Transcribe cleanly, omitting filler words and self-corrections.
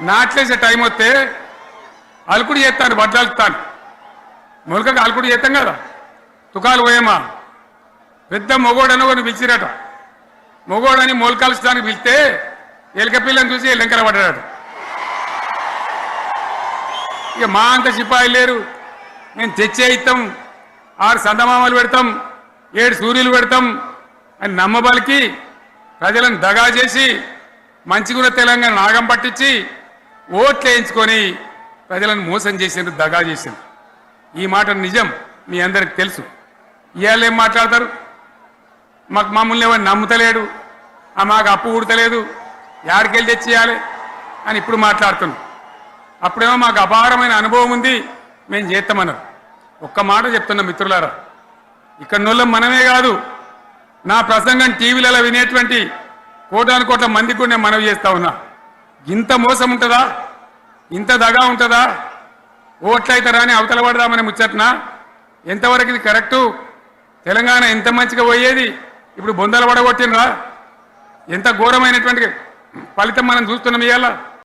నాట్లేసే time వస్తే అలుకుడు చేస్తాను, బట్టలుస్తాను. మొలకకు అలుకుడు చేస్తాం కదా, తుకాలు పోయేమా. పెద్ద మొగోడని కొన్ని పిలిచిరట. మొగోడని మొలకలుస్తానికి పిలిస్తే ఎలక పిల్లని చూసి ఎల్లెంకల పడ్డాడు. ఇక మా అంత సిపాయి లేరు, మేము తెచ్చే ఇస్తాం, 6 సందమామలు పెడతాం, 7 సూర్యులు పెడతాం అని నమ్మబలికి ప్రజలను దగా చేసి మంచిగున్న తెలంగాణ నాగం పట్టించి ఓట్లు వేయించుకొని ప్రజలను మోసం చేసిండ్రు, దగా చేసిండ్రు. ఈ మాట నిజం, మీ అందరికి తెలుసు. ఇవాళ ఏం మాట్లాడతారు, మాకు మమ్మల్ని ఎవరు నమ్ముతలేడు, మాకు అప్పు ఉడతలేదు, యాడికెళ్ళి తెచ్చేయాలి అని ఇప్పుడు మాట్లాడుతున్నాం. అప్పుడేమో మాకు అపారమైన అనుభవం ఉంది, మేము చేస్తామన్నారు. ఒక్క మాట చెప్తున్నా మిత్రులారా, ఇక్కడ నోళ్ళం మనమే కాదు, నా ప్రసంగం టీవీలలో వినేటువంటి కోటాను కోట్ల మందికి కూడా నేను మనవి చేస్తా ఉన్నా. ఇంత మోసం ఉంటుందా, ఇంత దగా ఉంటుందా? ఓట్లయితారా అని అవతల పడదామని ముచ్చట్నా? ఎంతవరకు ఇది కరెక్టు? తెలంగాణ ఎంత మంచిగా పోయేది, ఇప్పుడు బొందలు పడగొట్టినరా? ఎంత ఘోరమైనటువంటి ఫలితం మనం చూస్తున్నాం ఇవాళ.